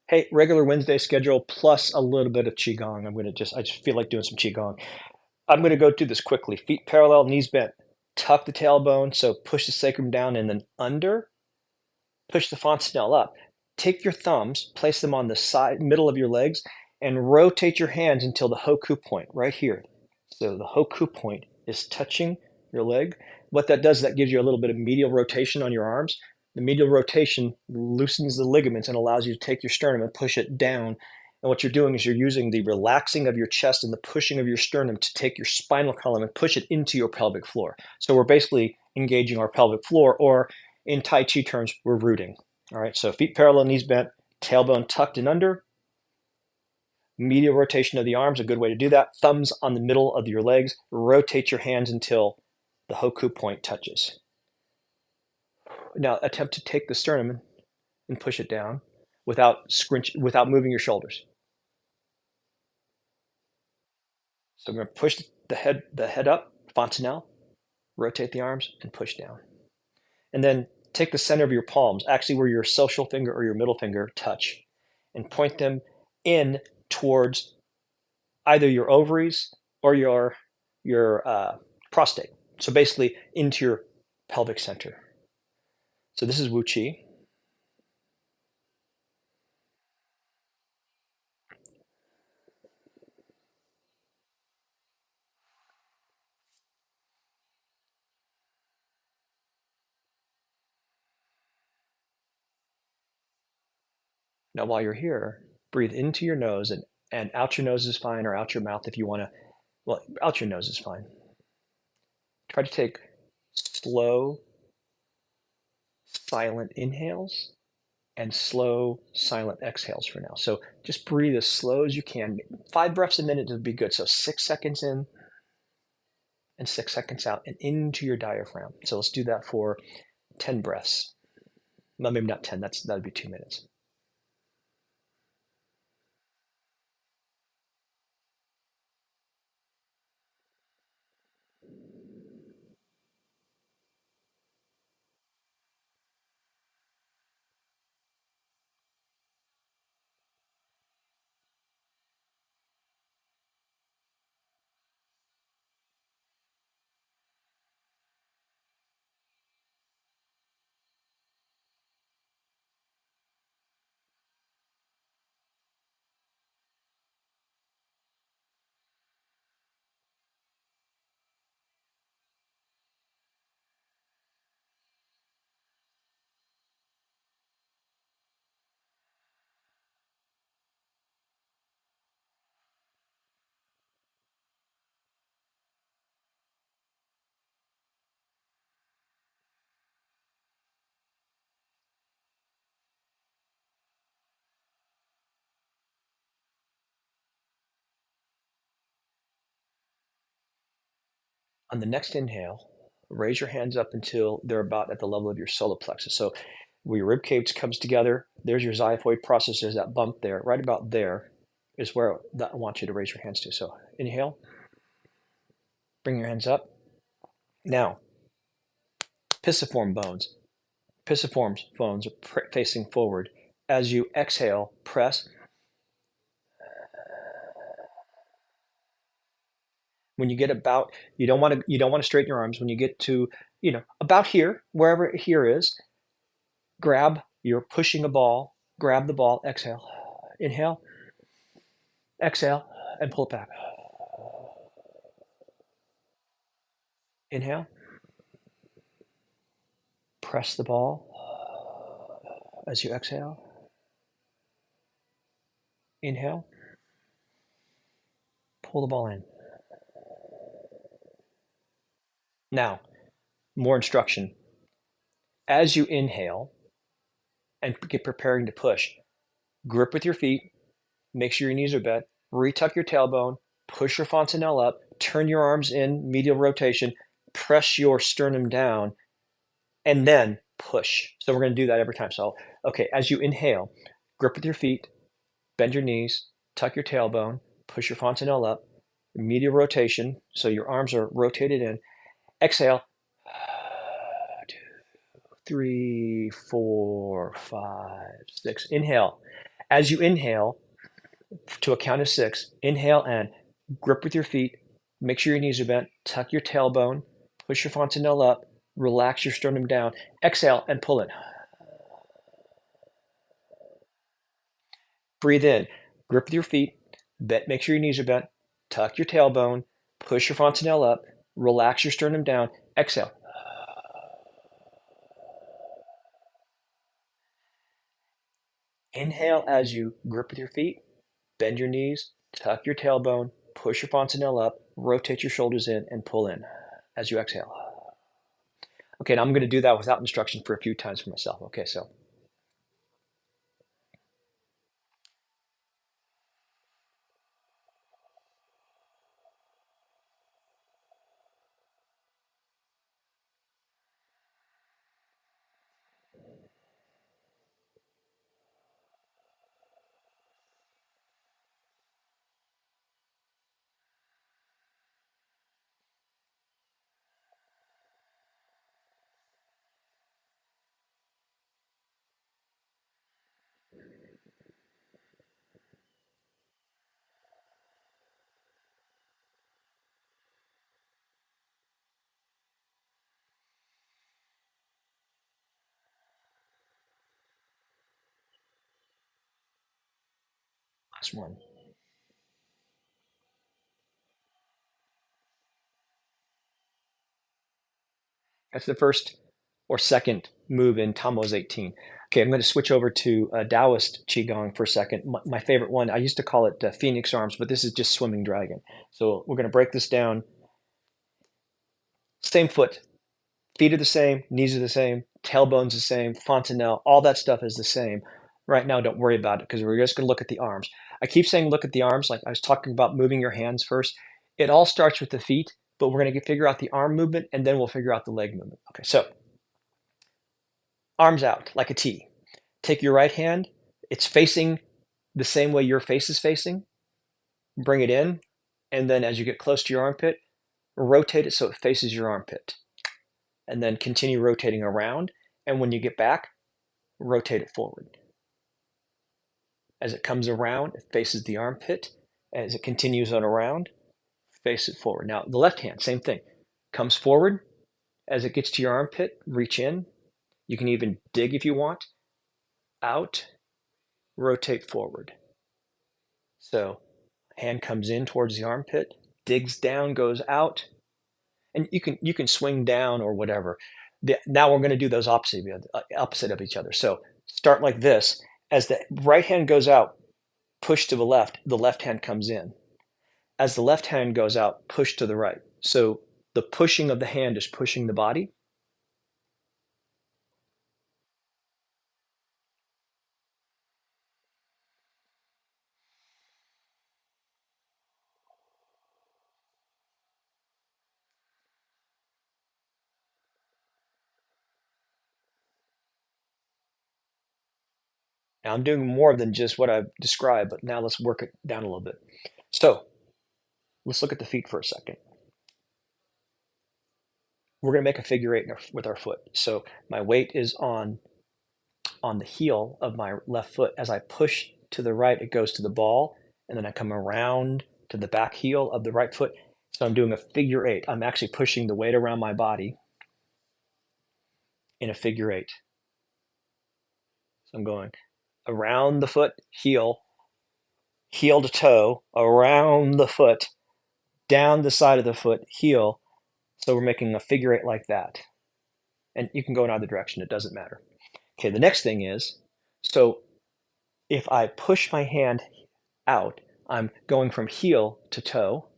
Hey, regular Wednesday schedule plus a little bit of qigong. I just feel like doing some qigong. I'm gonna go through this quickly. Feet parallel, knees bent. Tuck the tailbone, so push the sacrum down and then under. Push the fontanelle up. Take your thumbs, place them on the side, middle of your legs, and rotate your hands until the hoku point right here. So the hoku point is touching your leg. What that does, that gives you a little bit of medial rotation on your arms. The medial rotation loosens the ligaments and allows you to take your sternum and push it down. And what you're doing is you're using the relaxing of your chest and the pushing of your sternum to take your spinal column and push it into your pelvic floor. So we're basically engaging our pelvic floor, or in Tai Chi terms, we're rooting. All right, so feet parallel, knees bent, tailbone tucked and under. Medial rotation of the arms, a good way to do that. Thumbs on the middle of your legs. Rotate your hands until the hoku point touches. Now attempt to take the sternum and push it down without moving your shoulders. So I'm going to push the head up, fontanelle, rotate the arms, and push down. And then take the center of your palms, actually where your social finger or your middle finger touch, and point them in towards either your ovaries or your prostate. So basically into your pelvic center. So this is Wu Chi. Now while you're here, breathe into your nose and out your nose is fine, or out your mouth if you want to. Well, out your nose is fine. Try to take slow, silent inhales and slow, silent exhales for now. So just breathe as slow as you can. 5 breaths a minute would be good. So 6 seconds in and 6 seconds out and into your diaphragm. So let's do that for 10 breaths. Well, maybe not 10, that'd be 2 minutes. On the next inhale, raise your hands up until they're about at the level of your solar plexus. So where your rib cage comes together, there's your xiphoid process. There's that bump there. Right about there is where I want you to raise your hands to. So inhale, bring your hands up. Now, pisiform bones. Pisiform bones are facing forward. As you exhale, press. When you get about, you don't want to straighten your arms. When you get to, about here, wherever here is, you're pushing a ball, grab the ball, exhale, inhale, exhale, and pull it back. Inhale, press the ball as you exhale. Inhale, pull the ball in. Now, more instruction. As you inhale and get preparing to push, grip with your feet, make sure your knees are bent, retuck your tailbone, push your fontanelle up, turn your arms in, medial rotation, press your sternum down, and then push. So we're going to do that every time. So, okay, as you inhale, grip with your feet, bend your knees, tuck your tailbone, push your fontanelle up, medial rotation, so your arms are rotated in. Exhale. 2, 3, 4, 5, 6. Inhale. As you inhale to a count of 6, inhale and grip with your feet. Make sure your knees are bent. Tuck your tailbone. Push your fontanelle up. Relax your sternum down. Exhale and pull in. Breathe in. Grip with your feet. Make sure your knees are bent. Tuck your tailbone. Push your fontanelle up. Relax your sternum down. Exhale. Inhale as you grip with your feet. Bend your knees. Tuck your tailbone. Push your fontanelle up. Rotate your shoulders in and pull in as you exhale. Okay, now I'm going to do that without instruction for a few times for myself. Okay, so last one. That's the first or second move in Tamo's 18. Okay, I'm going to switch over to Taoist qigong for a second. My favorite one, I used to call it Phoenix Arms, but this is just Swimming Dragon. So we're going to break this down. Same foot, feet are the same, knees are the same, tailbone's the same, fontanelle, all that stuff is the same. Right now, don't worry about it because we're just going to look at the arms. I keep saying look at the arms, like I was talking about moving your hands first. It all starts with the feet, but we're going to figure out the arm movement and then we'll figure out the leg movement. Okay, so arms out like a T. Take your right hand, it's facing the same way your face is facing. Bring it in, and then as you get close to your armpit, rotate it so it faces your armpit. And then continue rotating around. And when you get back, rotate it forward. As it comes around, it faces the armpit. As it continues on around, face it forward. Now, the left hand, same thing. Comes forward. As it gets to your armpit, reach in. You can even dig if you want. Out, rotate forward. So hand comes in towards the armpit, digs down, goes out, and you can swing down or whatever. Now we're going to do those opposite of each other. So start like this. As the right hand goes out, push to the left hand comes in. As the left hand goes out, push to the right. So the pushing of the hand is pushing the body. Now I'm doing more than just what I've described, but now let's work it down a little bit. So let's look at the feet for a second. We're going to make a figure eight with our foot. So my weight is on the heel of my left foot. As I push to the right, it goes to the ball, and then I come around to the back heel of the right foot. So I'm doing a figure eight. I'm actually pushing the weight around my body in a figure eight. So I'm going around the foot, heel, heel to toe, around the foot, down the side of the foot, heel. So we're making a figure eight like that. And you can go in either direction, it doesn't matter. Okay, the next thing is, so if I push my hand out, I'm going from heel to toe.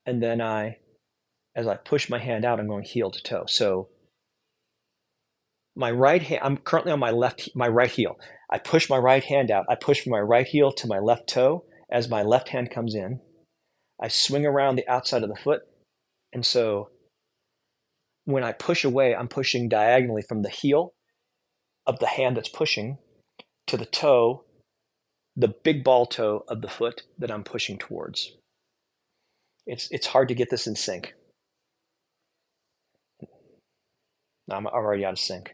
And then as I push my hand out, I'm going heel to toe. So my right hand, I'm currently on my right heel. I push my right hand out. I push from my right heel to my left toe as my left hand comes in. I swing around the outside of the foot. And so when I push away, I'm pushing diagonally from the heel of the hand that's pushing to the toe, the big ball toe of the foot that I'm pushing towards. It's hard to get this in sync. I'm already out of sync.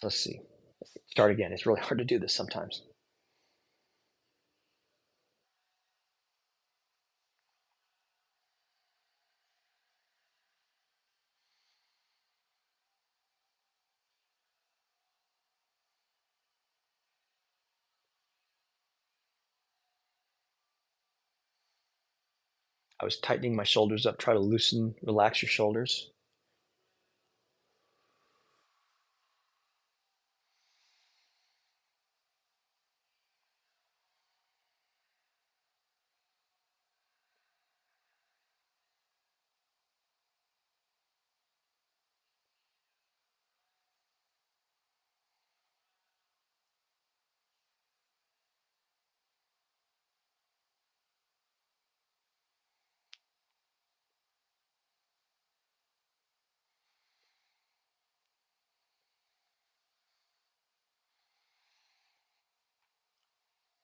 Let's see. Start again. It's really hard to do this sometimes. I was tightening my shoulders up. Try to loosen, relax your shoulders.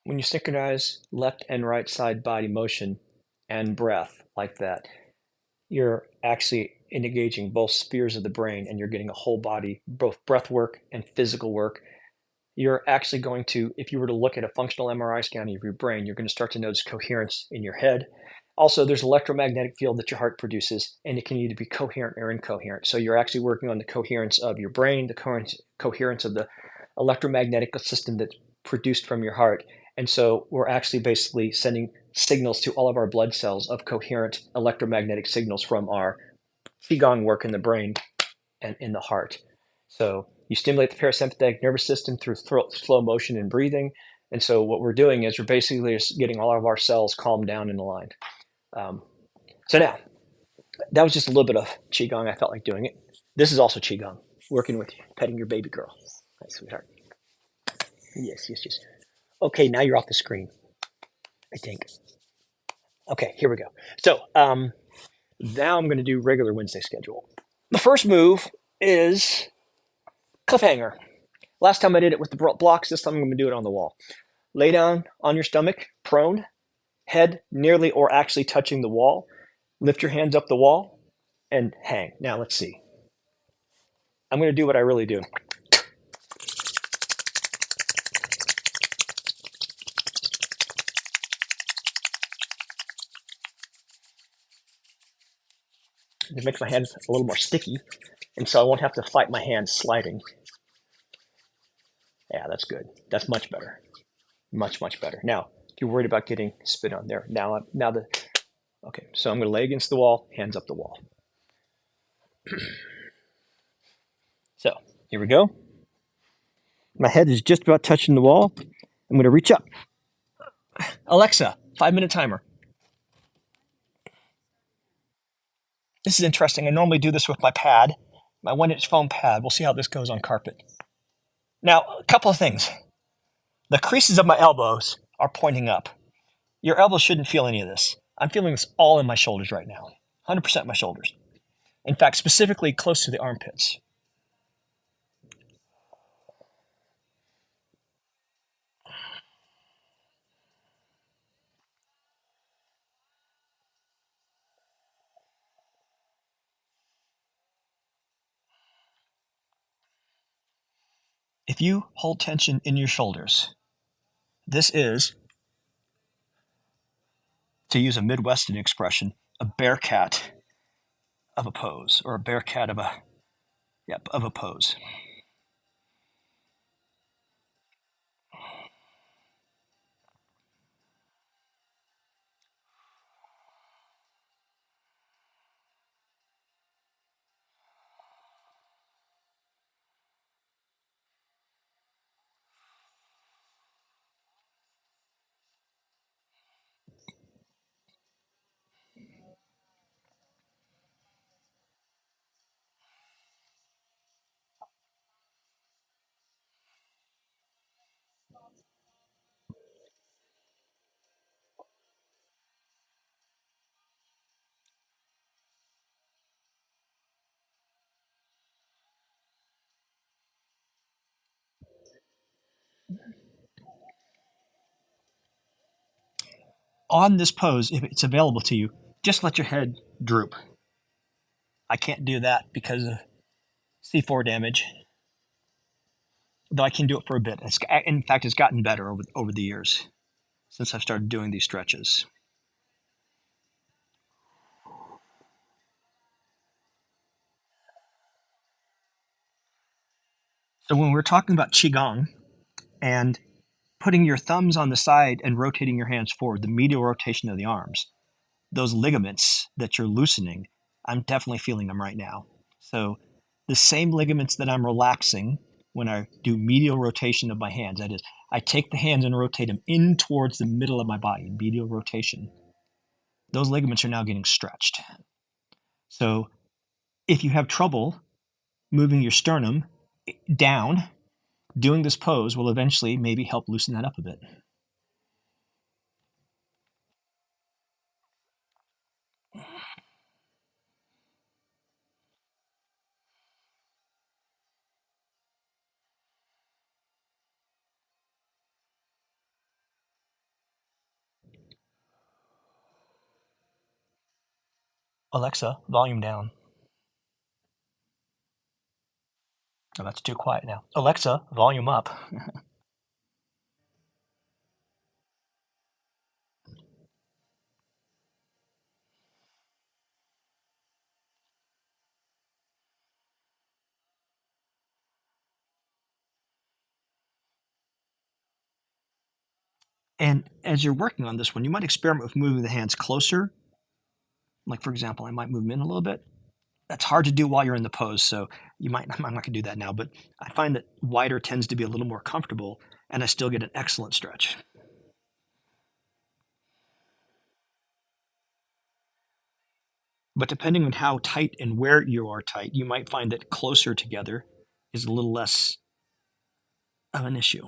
When you synchronize left and right side body motion and breath like that, you're actually engaging both spheres of the brain and you're getting a whole body, both breath work and physical work. You're actually going to, if you were to look at a functional MRI scan of your brain, you're going to start to notice coherence in your head. Also, there's electromagnetic field that your heart produces, and it can either be coherent or incoherent. So you're actually working on the coherence of your brain, the coherence of the electromagnetic system that's produced from your heart. And so we're actually basically sending signals to all of our blood cells of coherent electromagnetic signals from our qigong work in the brain and in the heart. So you stimulate the parasympathetic nervous system through slow motion and breathing. And so what we're doing is we're basically just getting all of our cells calmed down and aligned. So now, that was just a little bit of qigong. I felt like doing it. This is also qigong, working with you, petting your baby girl. Nice, sweetheart. Yes, yes, yes. Okay, now you're off the screen, I think. Okay, here we go. So now I'm going to do regular Wednesday schedule. The first move is cliffhanger. Last time I did it with the blocks. This time I'm going to do it on the wall. Lay down on your stomach, prone, head nearly or actually touching the wall. Lift your hands up the wall and hang. Now let's see. I'm going to do what I really do. It makes my hands a little more sticky, and so I won't have to fight my hands sliding. Yeah, that's good. That's much better. Much, much better. Now, if you're worried about getting spit on there, okay, so I'm going to lay against the wall, hands up the wall. So, here we go. My head is just about touching the wall. I'm going to reach up. Alexa, 5-minute timer. This is interesting. I normally do this with my pad, my 1-inch foam pad. We'll see how this goes on carpet. Now, a couple of things. The creases of my elbows are pointing up. Your elbows shouldn't feel any of this. I'm feeling this all in my shoulders right now. 100% my shoulders. In fact, specifically close to the armpits. If you hold tension in your shoulders, this is, to use a Midwestern expression, a bear cat of a pose, or a bear cat of a pose. On this pose, if it's available to you, just let your head droop. I can't do that because of C4 damage. though I can do it for a bit. In fact, it's gotten better over the years since I've started doing these stretches. So when we're talking about qigong and putting your thumbs on the side and rotating your hands forward, the medial rotation of the arms, those ligaments that you're loosening, I'm definitely feeling them right now. So the same ligaments that I'm relaxing when I do medial rotation of my hands, that is, I take the hands and rotate them in towards the middle of my body, medial rotation. Those ligaments are now getting stretched. So if you have trouble moving your sternum down, doing this pose will eventually maybe help loosen that up a bit. Alexa, volume down. Oh, that's too quiet now. Alexa, volume up. And as you're working on this one, you might experiment with moving the hands closer. Like, for example, I might move them in a little bit. That's hard to do while you're in the pose, so I'm not going to do that now, but I find that wider tends to be a little more comfortable, and I still get an excellent stretch. But depending on how tight and where you are tight, you might find that closer together is a little less of an issue.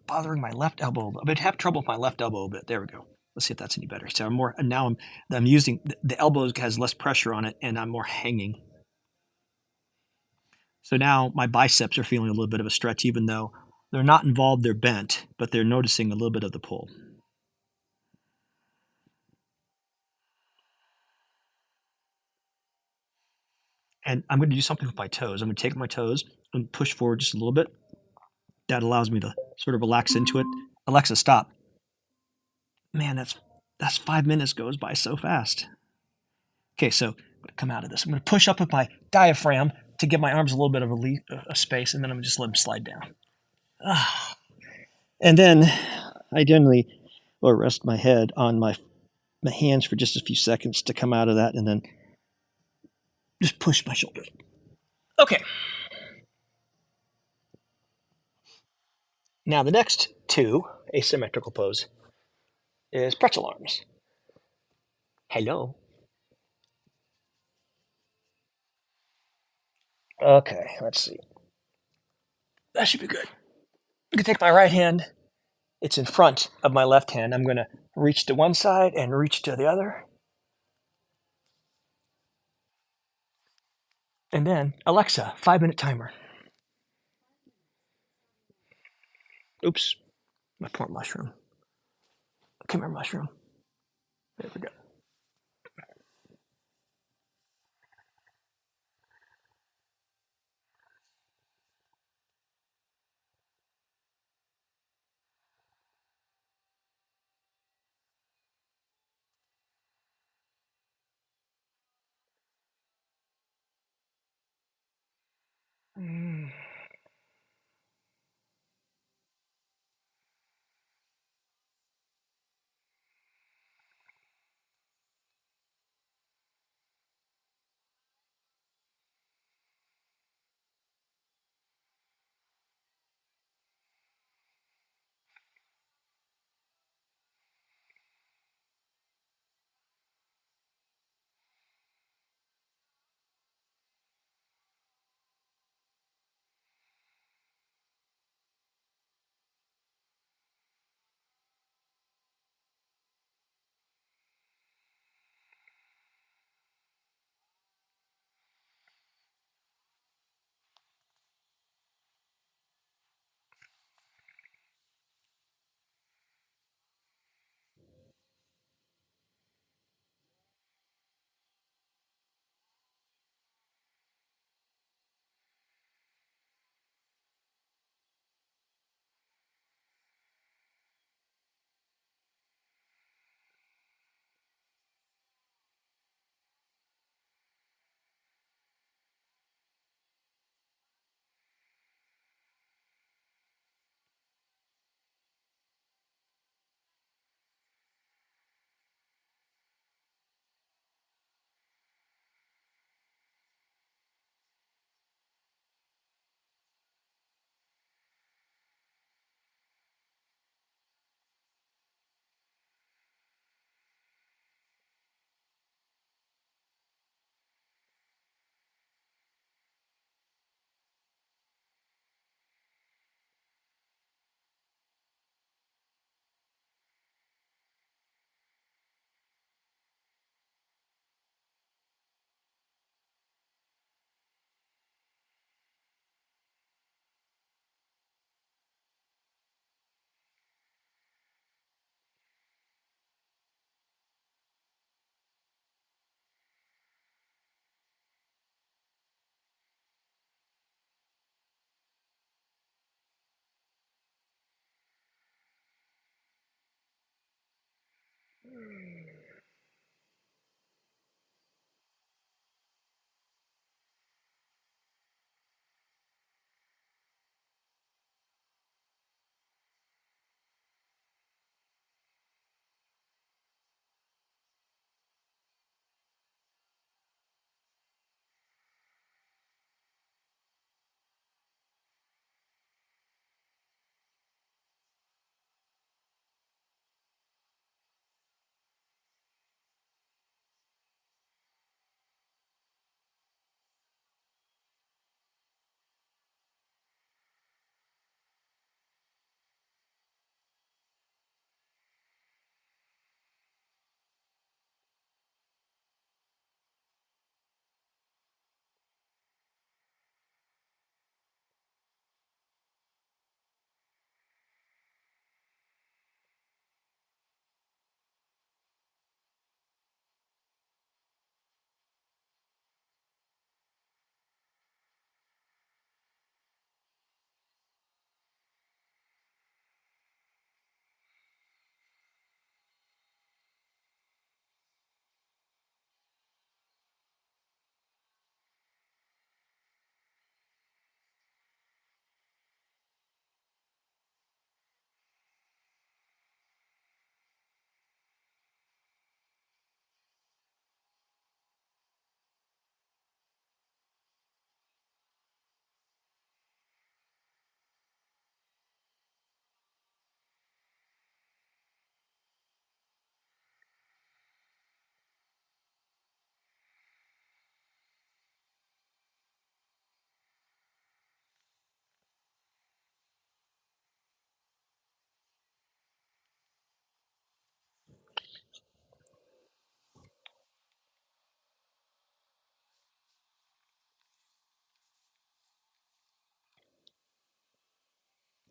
Bothering my left elbow. I've been having trouble with my left elbow a bit. There we go. Let's see if that's any better. So I'm using the elbow has less pressure on it, and I'm more hanging. So now my biceps are feeling a little bit of a stretch, even though they're not involved, they're bent, but they're noticing a little bit of the pull. And I'm going to do something with my toes. I'm going to take my toes and push forward just a little bit. That allows me to sort of relax into it. Alexa, stop. Man, that's 5 minutes goes by so fast. Okay, so I'm going to come out of this. I'm going to push up with my diaphragm to give my arms a little bit of a space, and then I'm going to just let them slide down. Ah. And then I generally will rest my head on my hands for just a few seconds to come out of that, and then just push my shoulders. Okay. Now the next two asymmetrical pose is pretzel arms. Hello. Okay, let's see. That should be good. I'm gonna take my right hand. It's in front of my left hand. I'm gonna reach to one side and reach to the other. And then, Alexa, 5 minute timer. Oops, my poor mushroom. Come here, mushroom. There we go. Mm.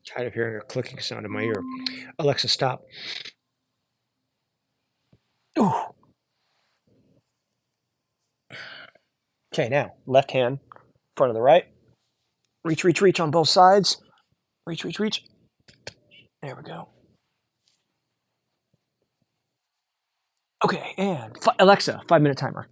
Tired of hearing a clicking sound in my ear. Alexa, stop. Ooh. Okay, now left hand, front of the right. Reach, reach, reach on both sides. Reach, reach, reach. There we go. Okay, and Alexa, 5-minute timer.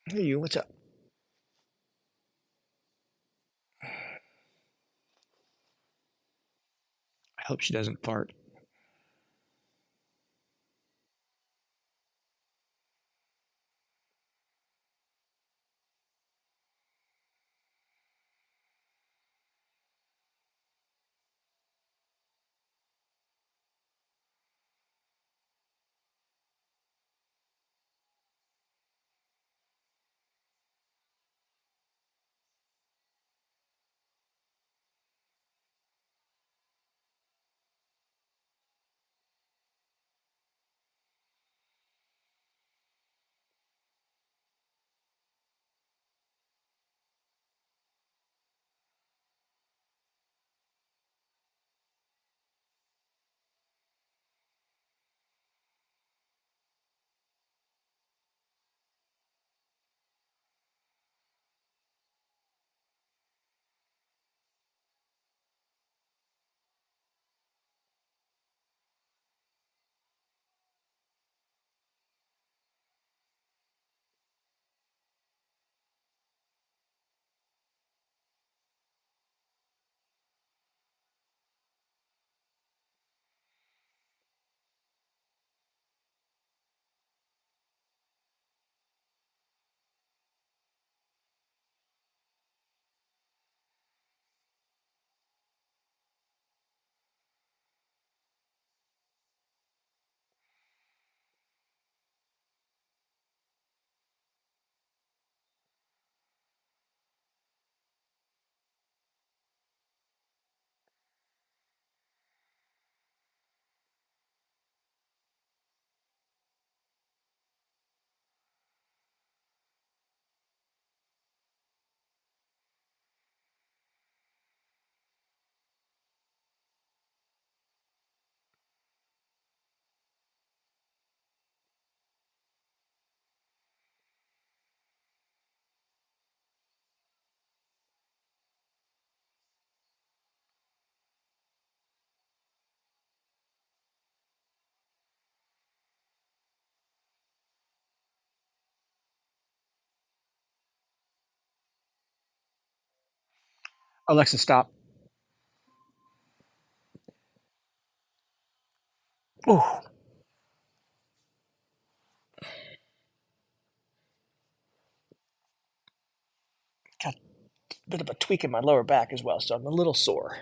Hey, you, what's up? I hope she doesn't fart. Alexa, stop. Oh, got a bit of a tweak in my lower back as well, so I'm a little sore.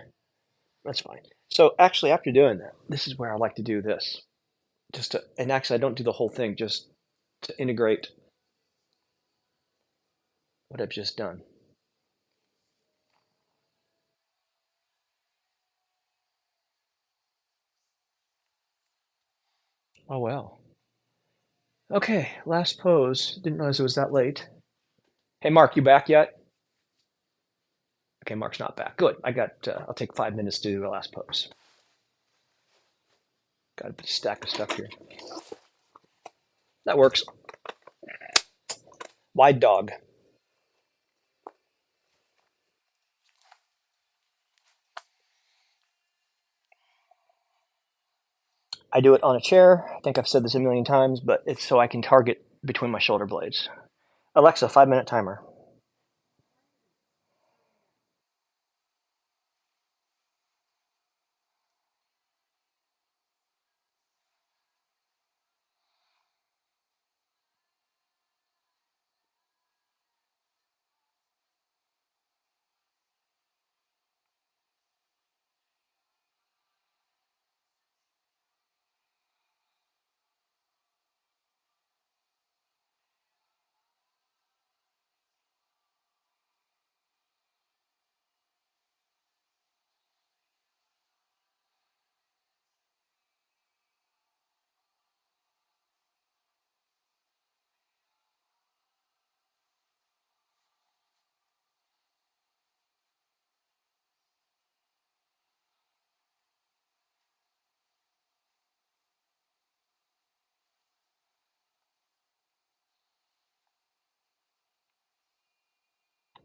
That's fine. So actually, after doing that, this is where I like to do this. Just to, and actually, I don't do the whole thing, just to integrate what I've just done. Oh well. Okay, last pose. Didn't realize it was that late. Hey, Mark, you back yet? Okay, Mark's not back. Good. I got. I'll take 5 minutes to do the last pose. Got a stack of stuff here. That works. Wide dog. I do it on a chair. I think I've said this a million times, but it's so I can target between my shoulder blades. Alexa, 5 minute timer.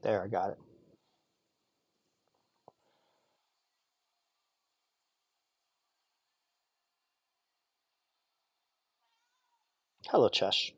There, I got it. Hello, Chesh.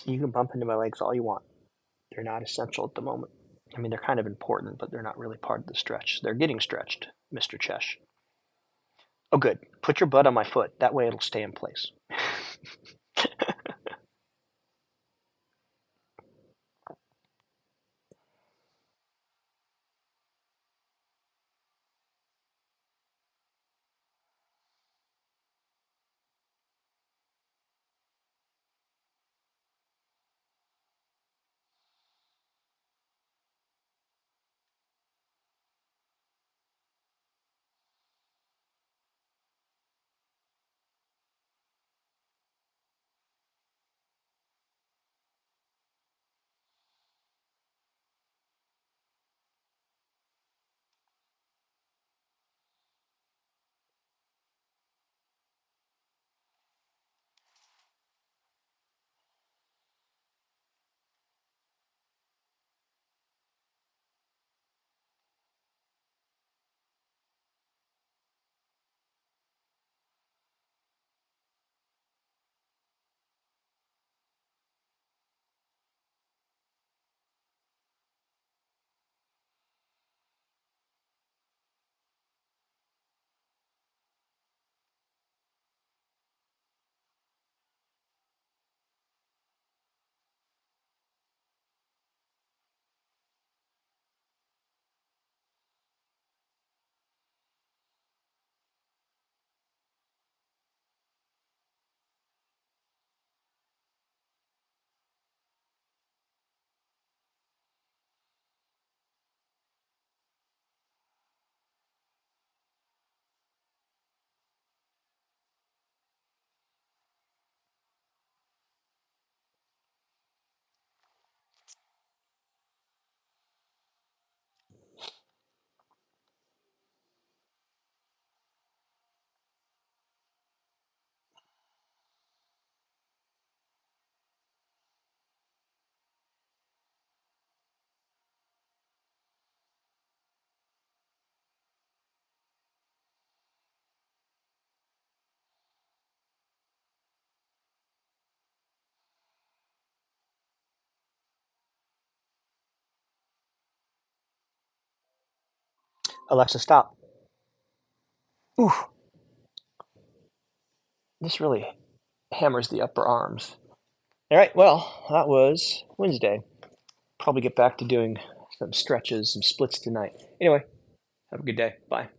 You can bump into my legs all you want. They're not essential at the moment. I mean, they're kind of important, but they're not really part of the stretch. They're getting stretched, Mr. Chesh. Oh, good. Put your butt on my foot. That way it'll stay in place. Alexa, stop. Ooh, this really hammers the upper arms. All right, well, that was Wednesday. Probably get back to doing some stretches, some splits tonight. Anyway, have a good day. Bye.